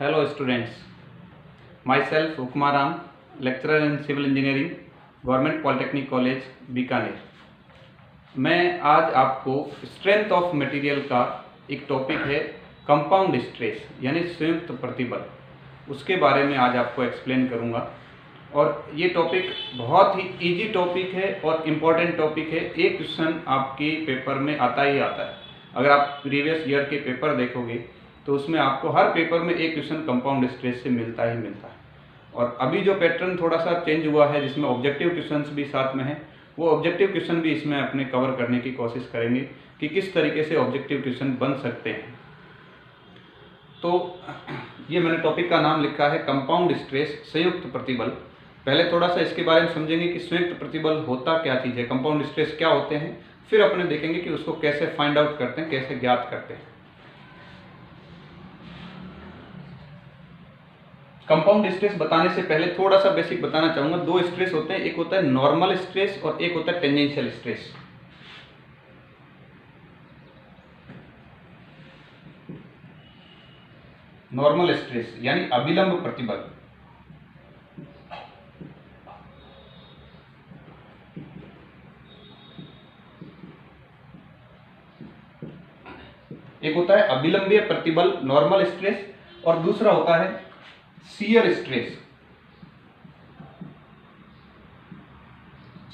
Hello students, myself Ukma Ram, lecturer in civil engineering, government polytechnic college Bikaner. मैं आज आपको strength of material का एक टॉपिक है कंपाउंड स्ट्रेस यानी संयुक्त प्रतिबल, उसके बारे में आज आपको एक्सप्लेन करूंगा। और ये टॉपिक बहुत ही इजी टॉपिक है और इम्पोर्टेंट टॉपिक है। एक क्वेश्चन आपके पेपर में आता ही आता है। अगर आप प्रीवियस ईयर के पेपर देखोगे तो उसमें आपको हर पेपर में एक क्वेश्चन कंपाउंड स्ट्रेस से मिलता ही मिलता है। और अभी जो पैटर्न थोड़ा सा चेंज हुआ है जिसमें ऑब्जेक्टिव क्वेश्चंस भी साथ में हैं, वो ऑब्जेक्टिव क्वेश्चन भी इसमें अपने कवर करने की कोशिश करेंगे कि किस तरीके से ऑब्जेक्टिव क्वेश्चन बन सकते हैं। तो ये मैंने टॉपिक का नाम लिखा है कंपाउंड स्ट्रेस संयुक्त प्रतिबल। पहले थोड़ा सा इसके बारे में समझेंगे कि संयुक्त प्रतिबल होता क्या चीज़ है, कंपाउंड स्ट्रेस क्या होते हैं, फिर अपने देखेंगे कि उसको कैसे फाइंड आउट करते हैं, कैसे ज्ञात करते हैं। कंपाउंड स्ट्रेस बताने से पहले थोड़ा सा बेसिक बताना चाहूंगा। दो स्ट्रेस होते हैं, एक होता है नॉर्मल स्ट्रेस और एक होता है टेंजेंशियल स्ट्रेस। नॉर्मल स्ट्रेस यानी अभिलंब प्रतिबल, एक होता है अभिलंबीय प्रतिबल नॉर्मल स्ट्रेस और दूसरा होता है शियर स्ट्रेस।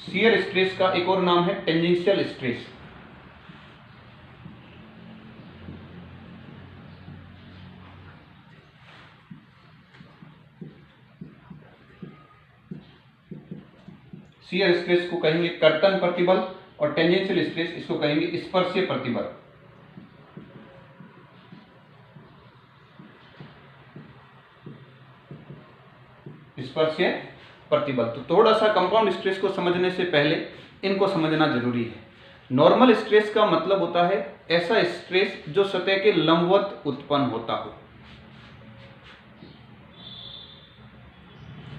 शियर स्ट्रेस का एक और नाम है टेंजेंशियल स्ट्रेस। शियर स्ट्रेस को कहेंगे कर्तन प्रतिबल और टेंजेंशियल स्ट्रेस इसको कहेंगे स्पर्शीय प्रतिबल। स्पर्शीय प्रतिबल। तो थोड़ा सा कंपाउंड स्ट्रेस को समझने से पहले इनको समझना जरूरी है। नॉर्मल स्ट्रेस का मतलब होता है ऐसा स्ट्रेस जो सतह के लंबवत उत्पन्न होता हो,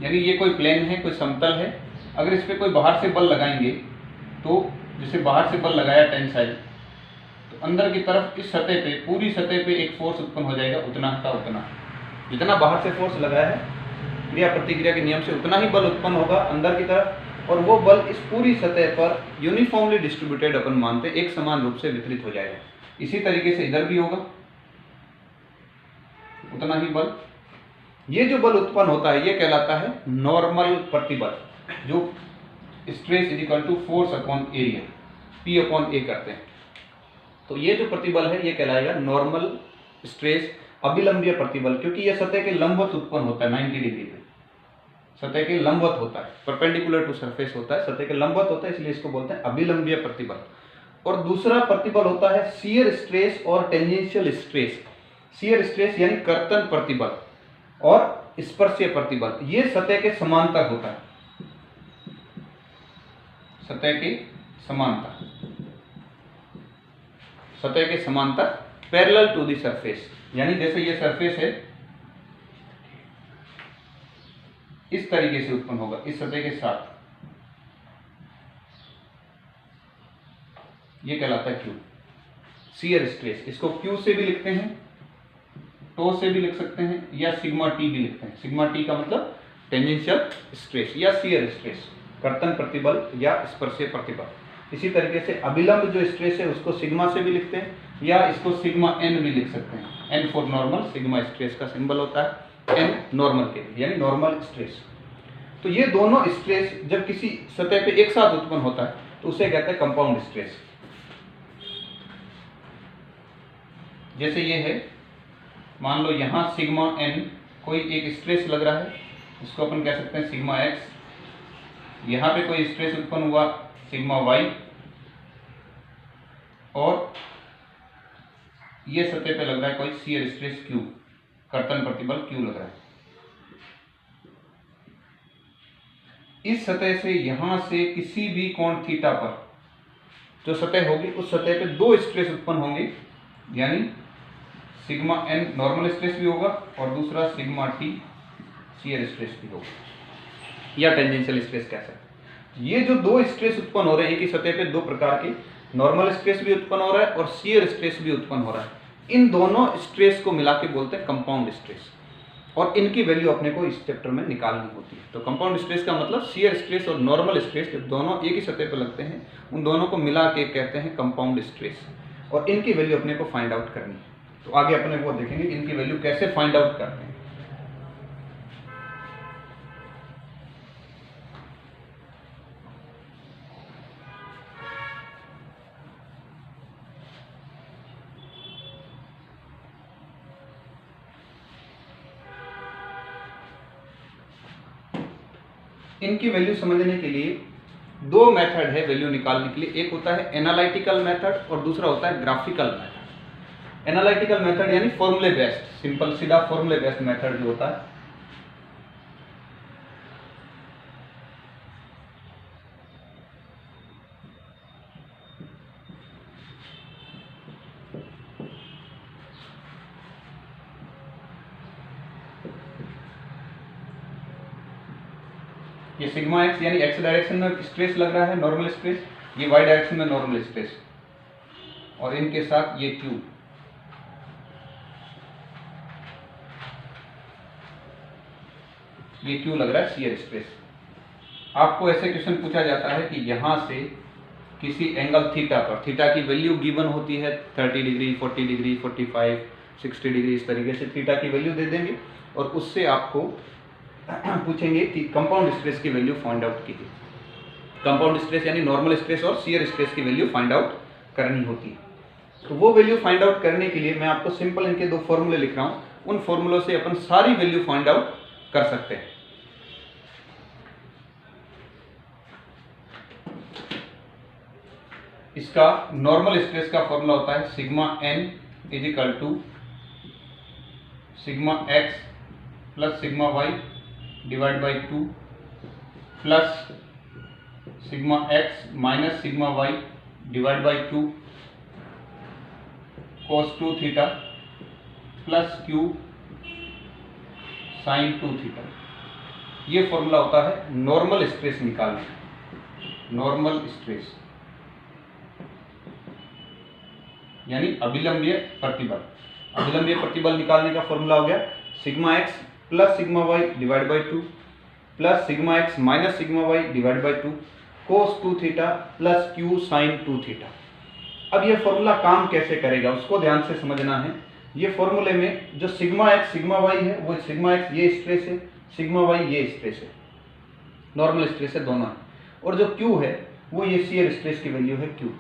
यानी ये कोई प्लेन है, कोई समतल है, अगर इस पे कोई बाहर से बल लगाएंगे तो जैसे बाहर से बल लगाया टेंसाइल, तो अंदर की तरफ इस सतह पे, पूरी सतह पे एक फोर्स उत्पन्न हो जाएगा उतना का उतना। जितना बाहर से फोर्स लगाया है क्रिया प्रतिक्रिया के नियम से उतना ही बल उत्पन्न होगा अंदर की तरफ, और वो बल इस पूरी सतह पर यूनिफॉर्मली डिस्ट्रीब्यूटेड अपन मानते हैं, एक समान रूप से वितरित हो जाएगा। इसी तरीके से इधर भी होगा उतना ही बल। ये जो बल उत्पन्न होता है ये कहलाता है नॉर्मल प्रतिबल, जो stress is equal to force upon area, P upon A करते हैं। तो ये जो प्रतिबल है ये कहलाएगा नॉर्मल स्ट्रेस अभिलंबीय प्रतिबल, क्योंकि यह सतह के लंबवत उत्पन्न होता है 90 डिग्री पे, सतह के लंबवत होता है, परपेंडिकुलर टू सरफेस होता है, सतह के लंबवत होता है, इसलिए इसको बोलते हैं अभिलंबीय प्रतिबल। और दूसरा प्रतिबल होता है शियर स्ट्रेस और टेंजेंशियल स्ट्रेस। शियर स्ट्रेस यानी कर्तन प्रतिबल और स्पर्शीय प्रतिबल, ये सतह के समांतर होता है, सतह के समांतर, सतह के समांतर पैरेलल टू द सरफेस, यानी जैसे ये सरफेस है इस तरीके से उत्पन्न होगा इस सतह के साथ, ये कहलाता है क्यू, शियर स्ट्रेस। इसको क्यू से भी लिखते हैं, टो से भी लिख सकते हैं, या सिग्मा टी भी लिखते हैं। सिग्मा टी का मतलब टेंजेंशियल स्ट्रेस या शियर स्ट्रेस, कर्तन प्रतिबल या स्पर्शीय प्रतिबल। इसी तरीके से अभिलंब जो स्ट्रेस है उसको सिग्मा से भी लिखते हैं, या इसको सिग्मा एन भी लिख सकते हैं। N for normal, sigma stress का सिंबल होता है एन नॉर्मल के लिए, यानी नॉर्मल स्ट्रेस। तो ये दोनों स्ट्रेस जब किसी सतह पे एक साथ उत्पन्न होता है तो उसे कहते हैं कंपाउंड स्ट्रेस। जैसे ये है, मान लो यहां सिग्मा एन कोई एक स्ट्रेस लग रहा है, इसको अपन कह सकते हैं सिग्मा एक्स। यहां पे कोई स्ट्रेस उत्पन्न हुआ सिग्मा वाई, और ये सतह पे लग रहा है कोई शियर स्ट्रेस क्यू, कर्तन प्रतिबल क्यू लग रहा है। इस सतह से यहां से किसी भी कोण थीटा पर जो सतह होगी उस सतह पे दो स्ट्रेस उत्पन्न होंगे, यानी सिग्मा एन नॉर्मल स्ट्रेस भी होगा और दूसरा सिग्मा टी शियर स्ट्रेस भी होगा, या टेंजेंशियल स्ट्रेस कह सकते हैं। ये जो दो स्ट्रेस उत्पन्न हो रहे हैं एक ही सतह पे, दो प्रकार के, नॉर्मल स्ट्रेस भी उत्पन्न हो रहा है और शियर स्ट्रेस भी उत्पन्न हो रहा है, इन दोनों स्ट्रेस को मिला के बोलते हैं कंपाउंड स्ट्रेस। और इनकी वैल्यू अपने को इस चैप्टर में निकालनी होती है। तो कंपाउंड स्ट्रेस का मतलब शियर स्ट्रेस और नॉर्मल स्ट्रेस जब दोनों एक ही सतह पर लगते हैं उन दोनों को मिला के कहते हैं कंपाउंड स्ट्रेस, और इनकी वैल्यू अपने को फाइंड आउट करनी है। तो आगे अपने वो देखेंगे कि इनकी वैल्यू कैसे फाइंड आउट करते हैं। इनकी वैल्यू समझने के लिए दो मेथड है वैल्यू निकालने के लिए। एक होता है एनालिटिकल मेथड और दूसरा होता है ग्राफिकल मेथड। एनालिटिकल मेथड यानी फॉर्मूले बेस्ड, सिंपल सीधा फॉर्मूले बेस्ड मेथड जो होता है। ये सिग्मा एक्स यानी एक्स डायरेक्शन में स्ट्रेस लग रहा है नॉर्मल स्ट्रेस, ये वाई डायरेक्शन में नॉर्मल स्ट्रेस, और इनके साथ ये क्यू। ये क्यू लग रहा है शियर स्ट्रेस। आपको ऐसे क्वेश्चन पूछा जाता है कि यहां से किसी एंगल थीटा पर, थीटा की वैल्यू गिवन होती है 30 डिग्री, 40 डिग्री, 45, 60 डिग्री, इस तरीके से थीटा की वैल्यू दे देंगे और उससे आपको पूछेंगे कि कंपाउंड स्ट्रेस की वैल्यू फाइंड आउट कीजिए। कंपाउंड स्ट्रेस यानी नॉर्मल स्ट्रेस और शियर स्ट्रेस की वैल्यू फाइंड आउट करनी होती है। तो वो वैल्यू फाइंड आउट करने के लिए मैं आपको सिंपल इनके दो फॉर्मूले लिख रहा हूं, उन फॉर्मूलों से अपन सारी वैल्यू फाइंड आउट कर सकते हैं। इसका नॉर्मल स्ट्रेस का फॉर्मूला होता है sigma N is equal to sigma X plus sigma Y divide by 2 plus sigma X minus sigma Y divide by 2 cos 2 theta plus q sin 2 theta. ये formula होता है नॉर्मल स्ट्रेस निकालने का। Normal stress यानी अभिलंबीय प्रतिबल। अभिलंबीय प्रतिबल निकालने का फॉर्मूला हो गया sigma X plus sigma Y divide by 2 plus sigma X minus sigma Y divide by 2 cos 2 theta plus q sin 2 theta. अब ये फॉर्मूला काम कैसे करेगा उसको ध्यान से समझना है। ये फॉर्मूले में जो सिग्मा एक्स सिग्मा वाई है वो सिग्मा एक्स ये स्ट्रेस है, सिग्मा वाई ये स्ट्रेस है, नॉर्मल स्ट्रेस है दोनों है, और जो q है वो ये शियर स्ट्रेस की वैल्यू है q,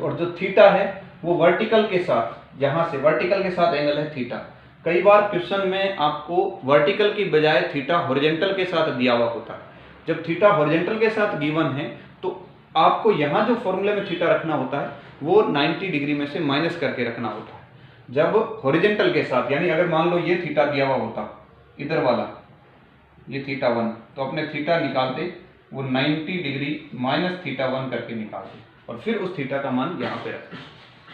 और जो थीटा है वो वर्टिकल के साथ, यहां से वर्टिकल के साथ एंगल है थीटा। कई बार क्वेश्चन में आपको वर्टिकल की बजाय थीटा हॉरिजॉन्टल के साथ दिया हुआ होता है। जब थीटा हॉरिजॉन्टल के साथ गिवन है तो आपको यहाँ जो फॉर्मूले में थीटा रखना होता है वो 90 डिग्री में से माइनस करके रखना होता है। जब हॉरिजॉन्टल के साथ यानी अगर मान लो ये थीटा दिया हुआ होता इधर वाला, ये थीटा 1, तो अपने थीटा निकालते वो 90 डिग्री माइनस थीटा 1 करके निकालते और फिर उस थीटा का मान यहाँ पे रखते।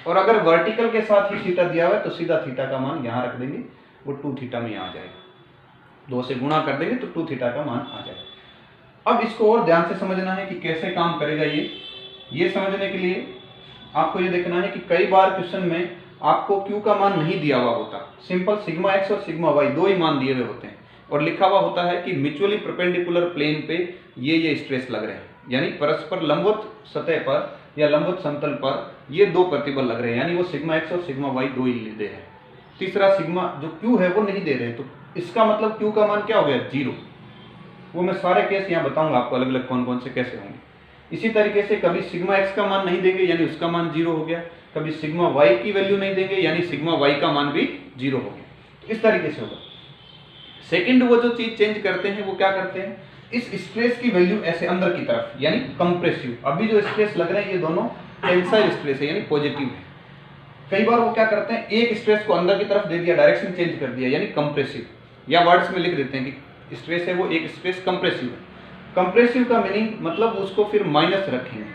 और अगर वर्टिकल के साथ ही थीटा दिया हुआ है तो सीधा थीटा का मान यहाँ रख देंगे, वो 2 थीटा में आ जाएगा। 2 से गुणा कर देंगे तो 2 थीटा का मान आ जाएगा। अब इसको और ध्यान से समझना है कि कैसे काम करेगा ये समझने के लिए आपको ये देखना है कि कई बार क्वेश्चन में आपको Q का मान नहीं दिया हुआ होता, सिंपल सिग्मा एक्स और सिग्मा वाई दो ही मान दिए हुए होते हैं और लिखा हुआ होता है कि म्यूचुअली परपेंडिकुलर प्लेन पे ये स्ट्रेस लग रहे हैं, यानी परस्पर लंबवत सतह पर या लंबवत समतल पर ये दो प्रतिबल लग रहे हैं, यानी वो सिग्मा एक्स और सिग्मा वाई दो ही दे रहे हैं। तीसरा सिग्मा जो Q है वो नहीं दे रहे हैं, तो इसका मतलब Q का मान क्या हो गया 0। वो मैं सारे केस यहाँ बताऊंगा आपको अलग अलग कौन कौन से कैसे होंगे। इसी तरीके से कभी सिग्मा एक्स का मान नहीं देंगे यानी उसका मान 0 हो गया, कभी सिग्मा वाई की वैल्यू नहीं देंगे यानी सिग्मा वाई का मान भी 0 हो गया। इस तरीके से होगा। सेकंड वो जो चीज चेंज करते हैं वो क्या करते हैं, इस स्ट्रेस की वैल्यू ऐसे अंदर की तरफ यानी कंप्रेसिव, अभी जो स्ट्रेस लग रहे हैं ये दोनों टेंसाइल स्ट्रेस है यानी पॉजिटिव है। कई बार वो क्या करते हैं एक स्ट्रेस को अंदर की तरफ दे दिया, डायरेक्शन चेंज कर दिया यानी कंप्रेसिव, या वर्ड्स में लिख देते हैं कि स्ट्रेस है वो एक स्ट्रेस कंप्रेसिव है। कंप्रेसिव का मीनिंग मतलब उसको फिर माइनस रखेंगे।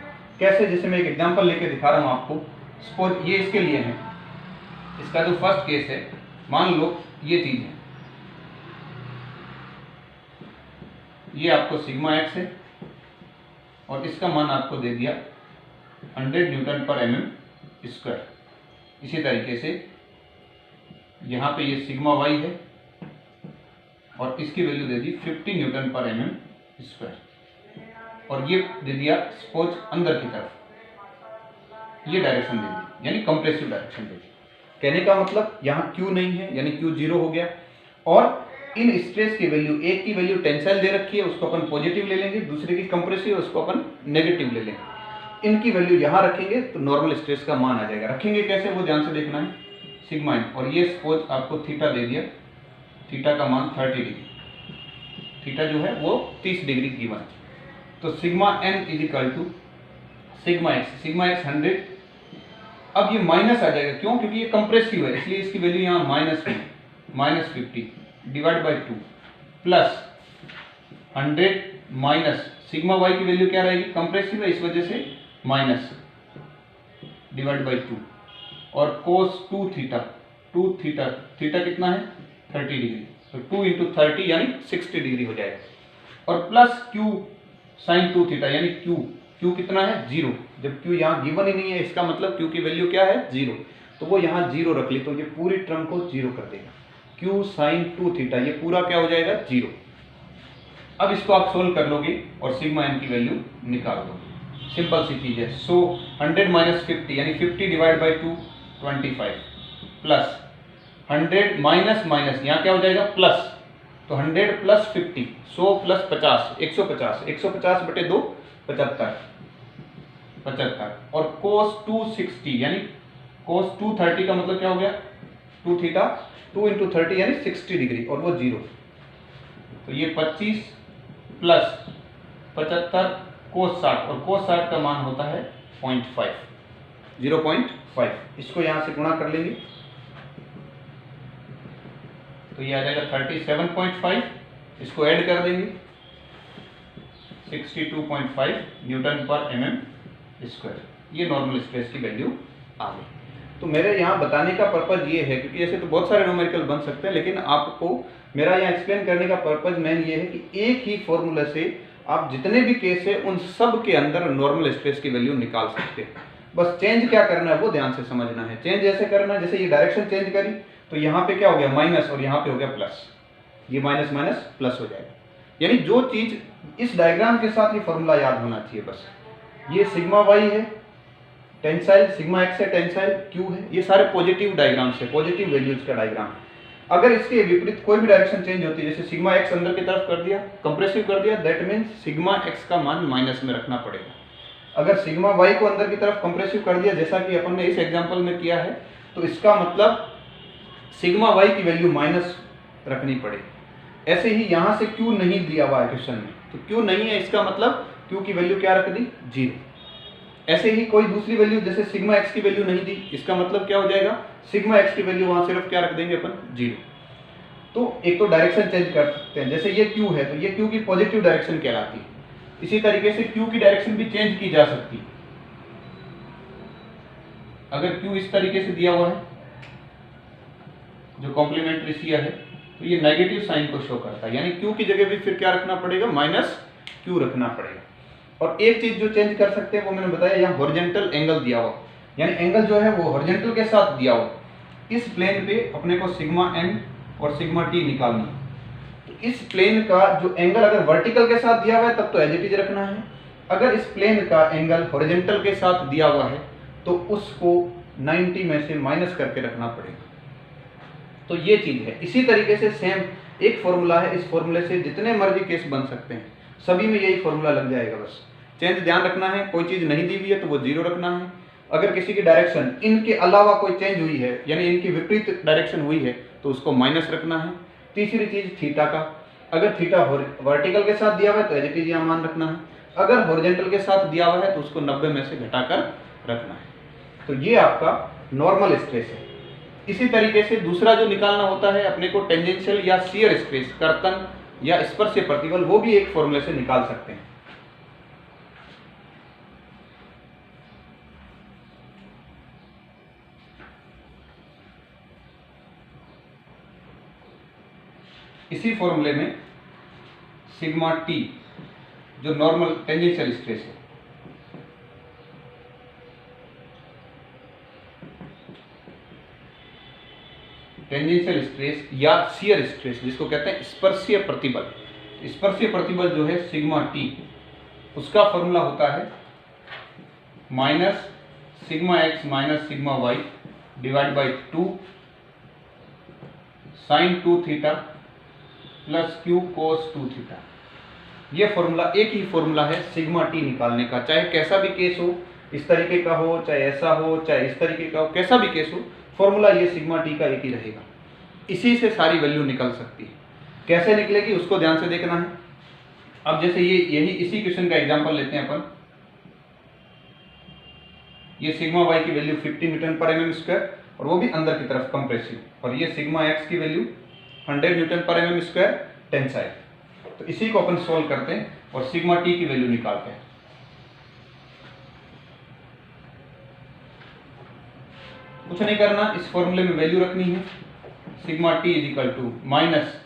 कैसे, जैसे मैं एक एग्जांपल लेके दिखा रहा हूं आपको। सपोज ये इसके लिए है, इसका जो फर्स्ट केस है, मान लो ये चीज है, ये आपको सिग्मा एक्स है और इसका मान आपको दे दिया 100 न्यूटन पर mm स्क्वायर। इसी तरीके से यहाँ पे ये सिग्मा वाई है और इसकी वैल्यू दे दी 50 न्यूटन पर एमएम स्क्वायर, और ये दे दिया सपोज अंदर की तरफ, ये डायरेक्शन दे दी यानी कंप्रेसिव डायरेक्शन दे दी। कहने का मतलब यहाँ Q नहीं है यानी Q 0 हो गया, और इन स्ट्रेस की वैल्यू, एक की वैल्यू टेंसाइल दे रखी है उसको अपन पॉजिटिव ले लेंगे, दूसरे की कंप्रेसिव उसको अपन नेगेटिव ले लेंगे। इनकी वैल्यू यहाँ रखेंगे तो नॉर्मल स्ट्रेस का मान आ जाएगा। रखेंगे कैसे वो ध्यान से देखना है, सिग्मा एन, और ये सपोज आपको थीटा दे दिया, थीटा का मान 30 डिग्री, थीटा जो है वो 30 डिग्री गिवन है, तो sigma N is equal to sigma X 100। अब ये माइनस आ जाएगा, क्यों? क्योंकि ये कंप्रेसिव है इसलिए इसकी वैल्यू यहाँ -50 divide by 2 plus 100 minus sigma Y की वैल्यू क्या रहेगी, कंप्रेसिव है इस वजह से माइनस डिवाइड बाई 2, और कोस 2 थीटा, थीटा कितना है 30 डिग्री, तो 2 इंटू 30 यानी 60 डिग्री हो जाएगा, और प्लस क्यू साइन 2 थीटा यानी क्यू कितना है 0, जब क्यू यहाँ गिवन ही नहीं है इसका मतलब क्यू की वैल्यू क्या है 0, तो वो यहाँ 0 रख ली, तो ये पूरी टर्म को 0 कर देगा, क्यू साइन 2 थीटा ये पूरा क्या हो जाएगा 0। अब इसको आप सोल्व कर लोगे और सिग्मा एन की वैल्यू निकाल दोगे, सिंपल सी चीज है। सो 100 माइनस 50 यानी 50 divide by 2 25 plus 100 minus minus यहाँ क्या हो जाएगा प्लस, तो 100 प्लस 50 100 प्लस 50 150 बटे 2 75, और कोस 260 यानी कोस 230 का मतलब क्या हो गया 2 थीटा, 2 इंटू 30 यानी 60 डिग्री, और वो 0, तो ये 25 प्लस 75 कोस 60, और कोस 60 का मान होता है 0.5, इसको यहाँ से गुणा कर लेंगे तो ये आ जाएगा 37.5, इसको ऐड कर देंगे 62.5 न्यूटन पर एमएम स्क्वायर, ये नॉर्मल स्ट्रेस की वैल्यू आ गई। तो मेरे यहाँ बताने का पर्पज ये है, क्योंकि ऐसे तो बहुत सारे न्यूमेरिकल बन सकते हैं, लेकिन आपको मेरा यहाँ एक्सप्लेन करने का पर्पज मेन ये है कि एक ही फॉर्मूला से आप जितने भी केस है उन सब के अंदर नॉर्मल स्ट्रेस की वैल्यू निकाल सकते हैं। बस चेंज क्या करना है वो ध्यान से समझना है। चेंज ऐसे करना है, जैसे ये डायरेक्शन चेंज करी तो यहाँ पे क्या हो गया माइनस, और यहाँ पे हो गया प्लस, ये माइनस माइनस प्लस हो जाएगा। यानी जो चीज इस डायग्राम के साथ ये फॉर्मूला याद होना चाहिए बस, ये सिग्मा वाई है टेंसाइल, सिग्मा एक्स है टेंसाइल, क्यू है, ये सारे पॉजिटिव डायग्राम से, पॉजिटिव वैल्यूज का डायग्राम है। अगर इसके विपरीत कोई भी डायरेक्शन चेंज होती है, जैसे सिग्मा एक्स अंदर की तरफ कर दिया, कंप्रेसिव कर दिया, दैट मीन्स सिग्मा एक्स का मान माइनस में रखना पड़ेगा। अगर सिग्मा वाई को अंदर की तरफ कंप्रेसिव कर दिया, जैसा कि अपन ने इस एग्जांपल में किया है, तो इसका मतलब सिग्मा वाई की वैल्यू माइनस रखनी पड़ेगी। ऐसे ही यहाँ से क्यू नहीं दिया हुआ है क्वेश्चन में, तो क्यू नहीं है इसका मतलब क्यू की वैल्यू क्या रख दी 0। ऐसे ही कोई दूसरी वैल्यू, जैसे सिग्मा एक्स की वैल्यू नहीं दी, इसका मतलब क्या हो जाएगा सिग्मा एक्स की वैल्यू वहां सिर्फ क्या रख देंगे अपन 0। तो एक तो डायरेक्शन चेंज कर सकते हैं, जैसे ये क्यू है तो ये क्यू की पॉजिटिव डायरेक्शन कहलाती है। इसी तरीके से क्यू की डायरेक्शन भी चेंज की जा सकती है। अगर क्यू इस तरीके से दिया हुआ है जो कॉम्प्लीमेंट्री सीयर है, तो ये नेगेटिव साइन को शो करता है, यानी क्यू की जगह भी फिर क्या रखना पड़ेगा माइनस क्यू रखना पड़ेगा। और एक चीज जो चेंज कर सकते हैं वो मैंने बताया, यहाँ हॉरिजॉन्टल एंगल दिया हुआ, यानी एंगल जो है वो हॉरिजॉन्टल के साथ दिया हुआ। इस प्लेन पे अपने को सिग्मा एन और सिग्मा टी निकालना है, तो इस प्लेन का जो एंगल अगर वर्टिकल के साथ दिया हुआ है तब तो एज इट इज रखना है। अगर इस प्लेन का एंगल हॉरिजॉन्टल के साथ दिया हुआ है तो उसको 90 में से माइनस करके रखना पड़ेगा। तो ये चीज है। इसी तरीके से सेम एक फॉर्मूला है, इस फॉर्मूले से जितने मर्जी केस बन सकते हैं, सभी में यही फॉर्मूला लग जाएगा। बस चेंज ध्यान रखना है, कोई चीज नहीं दी हुई है तो वो 0 रखना है। अगर किसी की डायरेक्शन इनके अलावा कोई चेंज हुई है, यानी इनकी विपरीत डायरेक्शन हुई है, तो उसको माइनस रखना है। तीसरी चीज थीटा का, अगर थीटा वर्टिकल के साथ दिया हुआ है तो एज इट इज यहाँ मान रखना है, अगर हॉरिजॉन्टल के साथ दिया हुआ है तो उसको 90 में से घटाकर रखना है। तो ये आपका नॉर्मल स्ट्रेस है। इसी तरीके से दूसरा जो निकालना होता है अपने को टेंजेंशियल या शियर स्ट्रेस, कर्तन या स्पर्शीय प्रतिबल, वो भी एक फॉर्मूले से निकाल सकते हैं। इसी फॉर्मूले में सिग्मा टी जो नॉर्मल टेंजेंशियल स्ट्रेस है, टेंजेंशियल स्ट्रेस या शियर स्ट्रेस, जिसको कहते हैं स्पर्शीय प्रतिबल। स्पर्शीय प्रतिबल जो है सिग्मा टी, उसका फॉर्मूला होता है minus sigma X minus sigma Y divide by 2 sine 2 theta plus Q cos 2 theta. ये फॉर्मूला, एक ही फॉर्मूला है सिग्मा टी निकालने का, चाहे कैसा भी केस हो, इस तरीके का हो, चाहे ऐसा हो, चाहे इस तरीके का हो, कैसा भी केस हो, फॉर्मूला ये सिग्मा टी का एक ही रहेगा। इसी से सारी वैल्यू निकल सकती है। कैसे निकलेगी उसको ध्यान से देखना है। अब जैसे इसी क्वेश्चन का एग्जांपल लेते हैं अपन। ये सिग्मा वाई की वैल्यू 50 न्यूटन पर mm स्क्वायर और वो भी अंदर की तरफ कंप्रेसिव, और ये सिग्मा एक्स की वैल्यू 100 न्यूटन पर mm स्क्वायर टेंसाइल। तो इसी को अपन सोल्व करते हैं और सिग्मा टी की वैल्यू निकालते हैं। कुछ नहीं करना, इस फॉर्मूले में वैल्यू रखनी है। Sigma T is equal to minus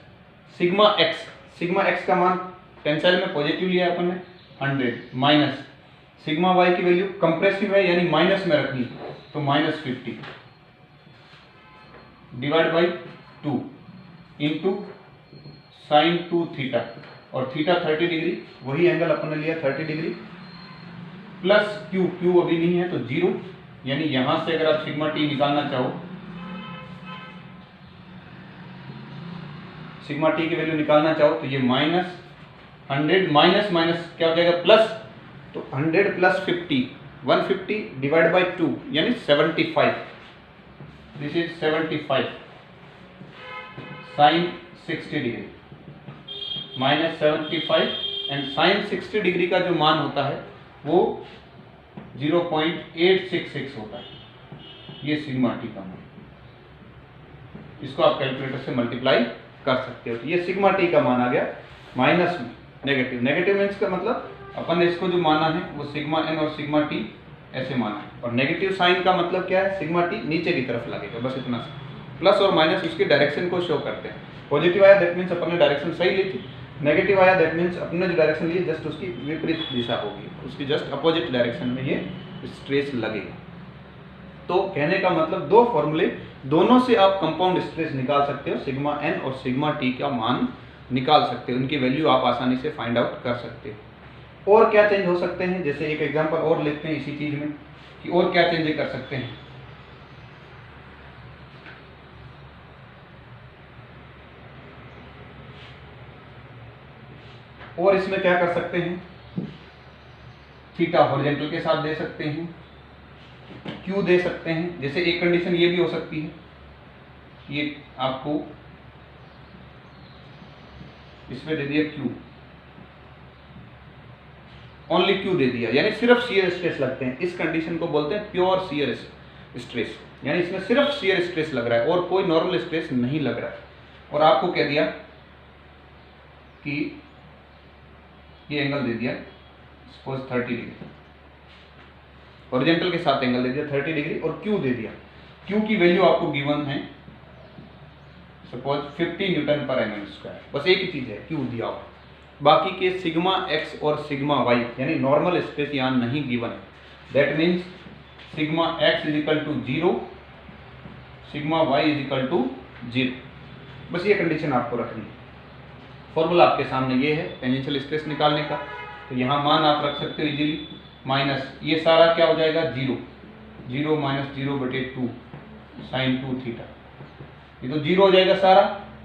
sigma X, sigma X का मान टेंसाइल में पॉजिटिव लिया अपन ने 100, माइनस सिग्मा वाई की वैल्यू कंप्रेसिव है यानी माइनस में रखनी, तो minus 50 divide by 2 into sine 2 theta, और थीटा 30 डिग्री, वही एंगल अपन ने लिया 30 डिग्री, प्लस क्यू, क्यू अभी नहीं है तो 0, यानी यहां से अगर आप सिग्मा टी निकालना चाहो, सिग्मा टी की वैल्यू निकालना चाहो तो ये माइनस 100 माइनस माइनस क्या हो जाएगा प्लस, तो 100 प्लस 50 150 डिवाइड बाई 2 यानी 75, this is 75 sine 60 degree minus 75, and sine 60 degree का जो मान होता है वो 0.866 होता है। ये सिग्मा टी का मान, इसको आप कैलकुलेटर से मल्टीप्लाई कर सकते हो। तो ये सिग्मा टी का मान आ गया माइनस में नेगेटिव। नेगेटिव मीन्स का मतलब अपन ने इसको जो माना है वो सिग्मा एन और सिग्मा टी ऐसे माना है, और नेगेटिव साइन का मतलब क्या है, सिग्मा टी नीचे की तरफ लगेगा, बस इतना सा। प्लस और माइनस उसकी डायरेक्शन को शो करते हैं। पॉजिटिव आया दैट मीन्स अपन ने डायरेक्शन सही ली थी, नेगेटिव आया दैट मीन्स अपने जो डायरेक्शन ली जस्ट उसकी विपरीत दिशा होगी, उसकी जस्ट अपोजिट डायरेक्शन में ये स्ट्रेस लगेगा। तो कहने का मतलब दो फॉर्मूले, दोनों से आप कंपाउंड स्ट्रेस निकाल सकते हो, सिग्मा एन और सिग्मा टी का मान निकाल सकते हो, उनकी वैल्यू आप आसानी से फाइंड आउट कर सकते हो। और क्या चेंज हो सकते हैं, जैसे एक एग्जांपल और लेते हैं इसी चीज में कि और क्या चेंज कर सकते हैं। और इसमें क्या कर सकते हैं, थीटा हॉरिजॉन्टल के साथ दे सकते हैं, क्यू दे सकते हैं। जैसे एक कंडीशन ये भी हो सकती है, ये आपको इसमें दे दिया क्यू, ओनली क्यू दे दिया, यानी सिर्फ शियर स्ट्रेस लगते हैं। इस कंडीशन को बोलते हैं प्योर शियर स्ट्रेस, यानी इसमें सिर्फ शियर स्ट्रेस लग रहा है और कोई नॉर्मल स्ट्रेस नहीं लग रहा है। और आपको कह दिया कि ये एंगल दे दिया सपोज 30 डिग्री, हॉरिजॉन्टल के साथ एंगल दे दिया 30 डिग्री, और क्यू दे दिया। क्यू की वैल्यू आपको गिवन है सपोज 50 न्यूटन पर mm स्क्वायर, बस एक ही चीज है, क्यू दिया हुआ। बाकी के सिग्मा एक्स और सिग्मा वाई यानी नॉर्मल स्पेस यहाँ नहीं गिवन है, that means sigma X is equal to 0, sigma Y is equal to 0, बस ये कंडीशन आपको रखनी है। फॉर्मूला आपके सामने ये है टेंजेंशियल स्ट्रेस निकालने का, तो यहाँ मान आप रख सकते हो इजीली, माइनस ये सारा क्या हो जाएगा 0, 0 माइनस 0/2 साइन 2 थीटा, ये तो 0 हो जाएगा सारा।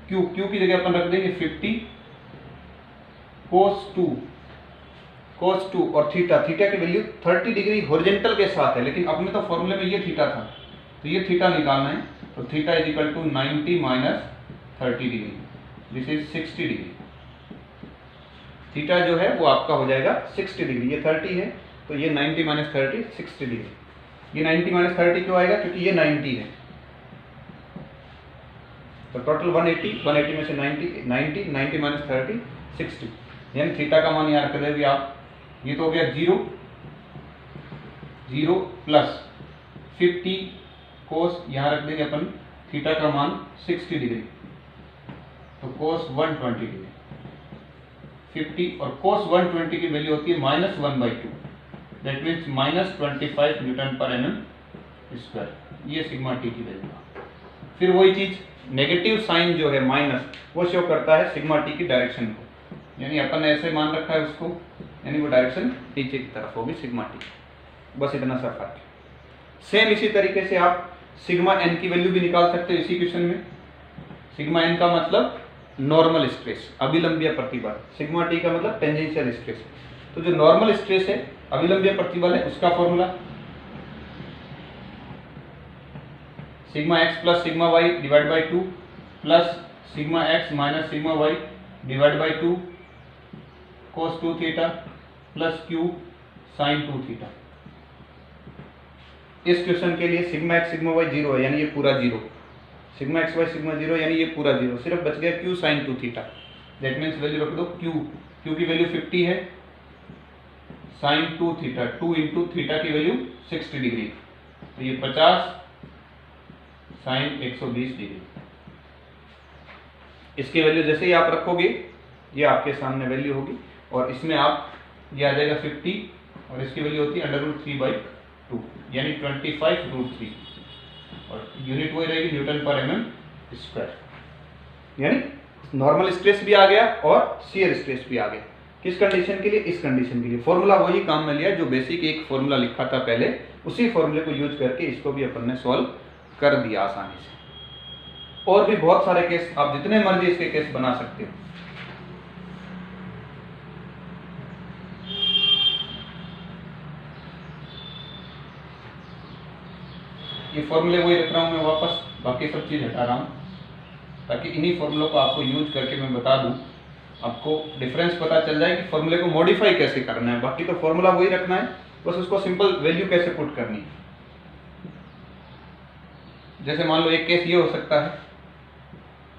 क्यू, क्यू की जगह अपन रख देंगे 50 cos 2 और थीटा, थीटा की वैल्यू 30 डिग्री हॉरिजॉन्टल के साथ है, लेकिन अपने तो फॉर्मूले में ये थीटा था, तो ये थीटा निकालना है। तो theta is equal to 90 minus 30 degree, this is 60 degree. Theta जो है वो आपका हो जाएगा 60 डिग्री, ये 30 है तो ये 90 माइनस 30 60 डिग्री। ये 90 माइनस 30 क्यों आएगा, क्योंकि ये 90 है, तो टोटल 180 में से 90 माइनस 30 60, यानी थीटा का मान यहाँ रख देंगे आप। ये तो हो गया 0 प्लस 50 कोस, यहाँ रख देंगे अपन थीटा का मान 60 डिग्री, तो कोस 120 डिग्री 50, और कोस 120 की वैल्यू होती है -1/2, दैट मीन्स -25 न्यूटन पर mm स्क्वायर। ये सिग्मा टी की वैल्यू। फिर वही चीज नेगेटिव साइन जो है माइनस, वो शो करता है सिग्मा टी की डायरेक्शन को, यानी अपन ने ऐसे मान रखा है उसको, यानी वो डायरेक्शन नीचे की तरफ होगी सिग्मा टी। बस इतना सा फर्क है। सेम इसी तरीके से आप सिग्मा एन की वैल्यू भी निकाल सकते हो इसी क्वेश्चन में। सिग्मा एन का मतलब नॉर्मल स्ट्रेस, अभिलंबीय प्रतिबल, सिग्मा टी का मतलब टेंजेंशियल स्ट्रेस। तो जो नॉर्मल स्ट्रेस है, अभिलंबीय प्रतिबल है, उसका formula sigma X plus sigma Y divide by 2 plus sigma X minus sigma Y divide by 2 cos 2 theta plus q sin 2 theta. इस क्वेश्चन के लिए sigma X sigma Y zero है, यानी ये पूरा zero, sigma X Y sigma zero यानी ये पूरा जीरो, सिर्फ बच गया q sin 2 theta. That means value रख दो q की वैल्यू 50 है, sin 2 थीटा 2 इंटू थीटा की वैल्यू 60 डिग्री, तो ये 50 sin 120 डिग्री। इसकी वैल्यू जैसे ही आप रखोगे ये आपके सामने वैल्यू होगी, और इसमें आप ये आ जाएगा 50 और इसकी वैल्यू होती है √3/2 यानी 25√3, और यूनिट वही रहेगी न्यूटन पर एमएम स्क्वायर। यानी नॉर्मल स्ट्रेस भी आ गया और शियर स्ट्रेस भी आ गया। किस कंडीशन के लिए? इस कंडीशन के लिए। फॉर्मूला वही काम में लिया जो बेसिक एक फॉर्मूला लिखा था पहले, उसी फॉर्मूले को यूज करके इसको भी अपन ने सॉल्व कर दिया आसानी से। और भी बहुत सारे केस, आप जितने मर्जी इसके केस बना सकते हो। ये फॉर्मूले वही रख रहा हूं मैं वापस, बाकी सब चीज हटा रहा हूं ताकि इन्हीं फॉर्मूलों को आपको यूज करके मैं बता दूं, आपको डिफरेंस पता चल जाए कि फॉर्मूले को मॉडिफाई कैसे करना है। बाकी तो फॉर्मूला वही रखना है, बस उसको सिंपल वैल्यू कैसे पुट करनी है। जैसे मान लो एक केस ये हो सकता है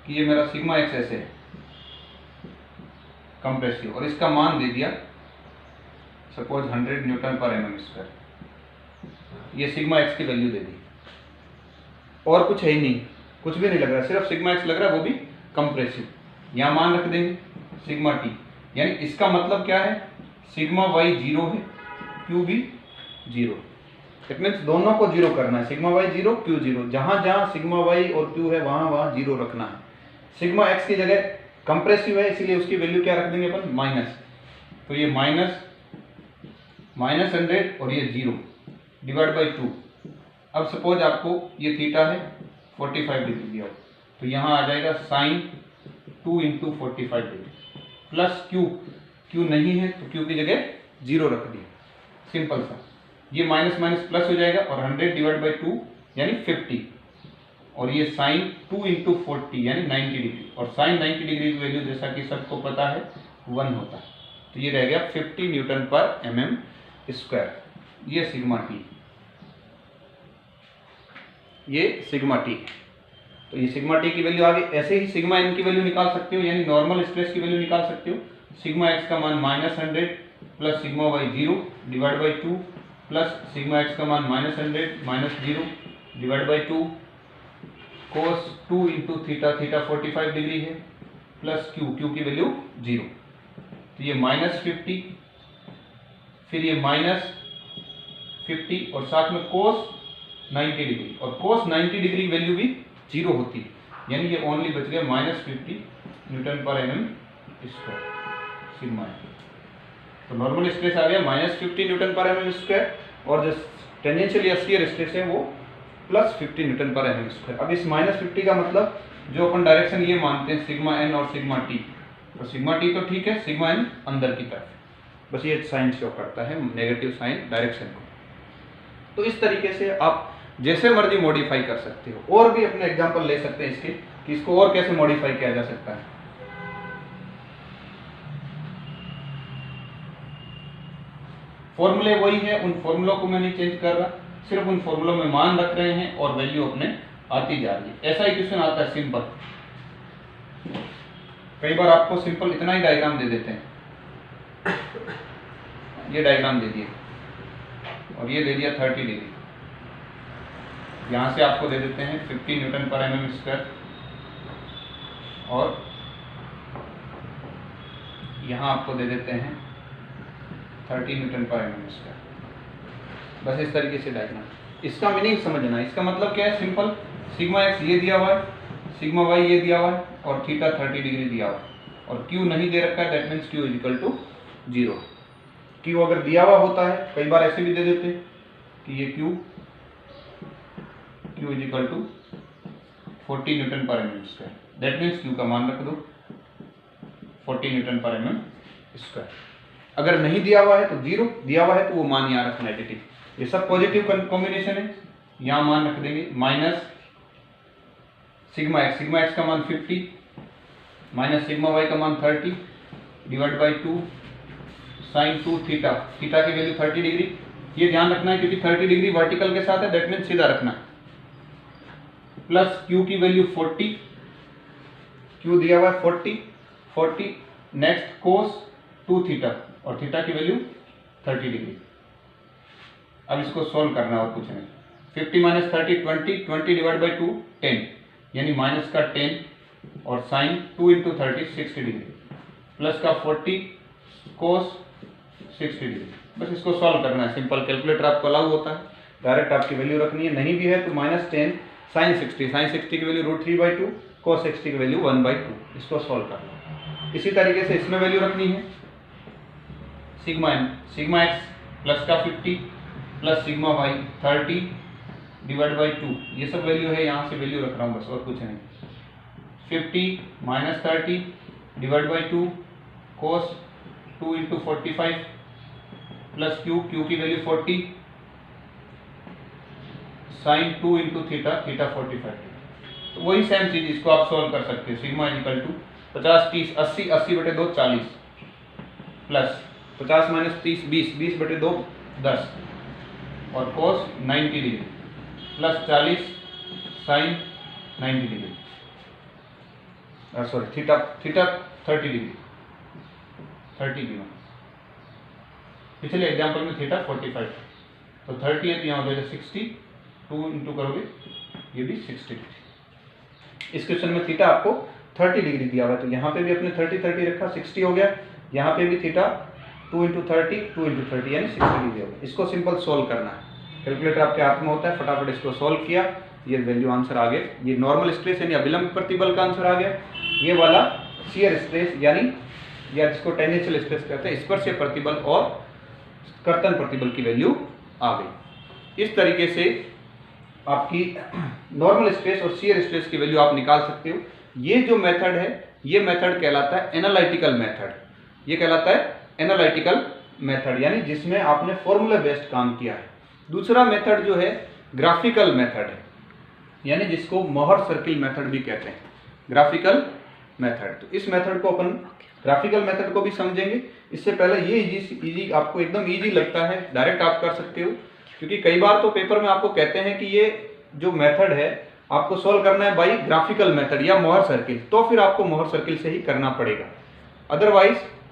कि ये मेरा सिग्मा एक्स ऐसे है कंप्रेसिव, और इसका मान दे दिया सपोज 100 न्यूटन पर एमएम स्क्वायर, ये सिग्मा एक्स की वैल्यू दे दी, और कुछ है ही नहीं, कुछ भी नहीं लग रहा, सिर्फ सिग्मा एक्स लग रहा है, वो भी कंप्रेसिव। यहाँ मान रख देंगे सिग्मा टी, यानी इसका मतलब क्या है, सिग्मा वाई जीरो है, क्यू भी जीरो। इट मीन्स दोनों को जीरो करना है, sigma Y zero Q zero, जहां जहां सिग्मा वाई और क्यू है वहां वहां जीरो रखना है। सिग्मा एक्स की जगह कंप्रेसिव है, इसीलिए उसकी वैल्यू क्या रख देंगे अपन, माइनस, तो ये -100 और ये जीरो डिवाइड बाई 2। अब सपोज आपको ये थीटा है 45 डिग्री दिया हो, तो यहाँ आ जाएगा sine 2 into 45 degree plus Q नहीं है तो क्यू की जगह जीरो रख दिया, सिंपल सा। ये माइनस माइनस प्लस हो जाएगा और 100 डिवाइड बाई 2 यानी 50, और ये साइन 2 इंटू 40 यानी 90 डिग्री, और साइन 90 डिग्री की वैल्यू जैसा कि सबको पता है 1 होता है, तो ये रह गया 50 न्यूटन पर एमएम स्क्वायर। ये सिग्मा टी, ये सिग्मा टी, तो ये सिग्मा टी की वैल्यू आ गई। ऐसे ही सिग्मा एन की वैल्यू निकाल सकते हो, यानी नॉर्मल स्ट्रेस की वैल्यू निकाल सकते हो। सिग्मा एक्स का मान -100 plus sigma Y zero divide by 2 plus sigma X का मान -100 minus zero divide by 2 cos 2 into theta 45 degree है प्लस क्यू की वैल्यू जीरो, तो ये -50, फिर ये -50 और साथ में कोस 90 डिग्री, और कोस 90 डिग्री की वैल्यू भी जीरो होती है, यानी ये ओनली बच गया -50 न्यूटन पर एमएम स्क्वायर सिग्मा एन। तो नॉर्मल स्ट्रेस आ गया -50 न्यूटन पर एमएम स्क्वायर, और जो टेंजेंशियल या शियर स्ट्रेस है वो +50 न्यूटन पर एमएम स्क्वायर। अब इस -50 का मतलब जो अपन डायरेक्शन ये मानते हैं सिग्मा एन और सिग्मा टी, तो सिग्मा टी तो ठीक है, सिग्मा एन अंदर की तरफ, बस ये साइन शो करता है नेगेटिव साइन डायरेक्शन को। तो इस तरीके से आप जैसे मर्जी मॉडिफाई कर सकते हो। और भी अपने एग्जांपल ले सकते हैं इसके कि इसको और कैसे मॉडिफाई किया जा सकता है। फॉर्मूले वही है, उन फॉर्मूलों को मैं नहीं चेंज कर रहा, सिर्फ उन फॉर्मूलों में मान रख रहे हैं और वैल्यू अपने आती जा रही है। ऐसा ही क्वेश्चन आता है सिंपल, कई बार आपको सिंपल इतना ही डायग्राम दे देते हैं, ये डायग्राम दे दिए और ये दे दिया 30 डिग्री, यहाँ से आपको दे देते हैं 50 न्यूटन पर एमएम स्क्वायर, और यहाँ आपको दे देते हैं 30 न्यूटन पर एमएम स्क्वायर। बस इस तरीके से डायग्राम, इसका मीनिंग समझना। इसका मतलब क्या है, सिंपल, सिग्मा एक्स ये दिया हुआ है, सिग्मा वाई ये दिया हुआ है और थीटा 30 डिग्री दिया हुआ है, और क्यू नहीं दे रखा है, that means Q is equal to 0। Q अगर दिया हुआ होता है, कई बार ऐसे भी दे देते हैं कि ये Q is equal to 40 newton पर mm square, that means Q का मान रख दो 40 न्यूटन पर mm स्क्वायर। अगर नहीं दिया हुआ है तो 0, दिया हुआ है तो वो मान यहाँ रखना नेगेटिव। ये सब पॉजिटिव कॉम्बिनेशन है, यहाँ मान रख देंगे माइनस सिग्मा एक्स का मान 50 माइनस सिग्मा वाई का मान 30 डिवाइड बाई 2 साइन 2 थीटा की वैल्यू 30 डिग्री। ये ध्यान रखना है क्योंकि 30 डिग्री वर्टिकल के साथ है, दैट मीन्स सीधा रखना है। प्लस क्यू की वैल्यू 40, क्यू दिया हुआ है 40, नेक्स्ट कोस 2 थीटा और थीटा की वैल्यू 30 डिग्री। अब इसको सोल्व करना और कुछ नहीं। 50 माइनस 30 20 डिवाइड बाई 2 10, यानी माइनस का 10 और साइन 2 इंटू 30 60 डिग्री, प्लस का 40 कोस 60 डिग्री। बस इसको सॉल्व करना है, सिंपल। कैलकुलेटर आपको अलाउ होता है, डायरेक्ट आपकी वैल्यू रखनी है। नहीं भी है तो माइनस 10 साइन 60 की वैल्यू √3/2, कोस 60 की वैल्यू 1/2। इसको सॉल्व करना है। इसी तरीके से इसमें वैल्यू रखनी है सिग्मा एक्स प्लस का 50 plus sigma Y 30 divide by 2, ये सब वैल्यू है, यहाँ से वैल्यू रख रहा हूँ बस, और कुछ नहीं। 50 minus 30 divide by 2 cos 2 into 45 plus Q की वैल्यू 40 साइन 2 इंटू थीटा 45। तो वही सेम चीज इसको आप सॉल्व कर सकते हैं। Sigma equal to 50 30 80/2 40 plus 50 minus 30 20/2 10 और cos 90 degree plus 40 sine 90 degree, sorry theta 30 degree 30 की। पिछले एग्जाम्पल में थीटा 45, तो 30 है तो यहाँ हो जाएगा 60, 2 इंटू करोगे ये भी 60 डिग्री। इस क्वेश्चन में थीटा आपको 30 डिग्री दिया हुआ है, तो यहाँ पे भी अपने 30 रखा, 60 हो गया। यहाँ पे भी थीटा 2 इंटू 30 यानी 60 डिग्री हो गया। इसको सिंपल सोल्व करना है, कैलकुलेटर आपके हाथ में होता है, फटाफट इसको सोल्व किया, ये वैल्यू आंसर आ गया। ये नॉर्मल स्ट्रेस यानी अभिलंब प्रतिबल का आंसर आ गया। ये वाला शियर स्ट्रेस यानी या जिसको टेंजेंशियल स्ट्रेस कहते हैं, स्पर्शीय प्रतिबल और कर्तन प्रतिबल की वैल्यू आ गई। इस तरीके से आपकी नॉर्मल स्ट्रेस और शियर स्ट्रेस की वैल्यू आप निकाल सकते हो। ये जो मेथड है, ये मेथड कहलाता है एनालिटिकल मेथड। ये कहलाता है एनालिटिकल मेथड, यानी जिसमें आपने फॉर्मूला बेस्ड काम किया है। दूसरा मेथड जो है ग्राफिकल मेथड है, यानी जिसको मोहर सर्किल मेथड भी कहते हैं, ग्राफिकल मेथड। तो इस मेथड को अपन ग्राफिकल मेथड को भी समझेंगे। इससे पहले ये इजी आपको एकदम इजी लगता है, डायरेक्ट आप कर सकते हो, क्योंकि कई बार तो पेपर में आपको कहते हैं कि ये जो मेथड है आपको सोल्व करना है बाई ग्राफिकल मेथड या मोहर सर्किल, तो फिर आपको मोहर सर्किल से ही करना पड़ेगा। अदरवाइज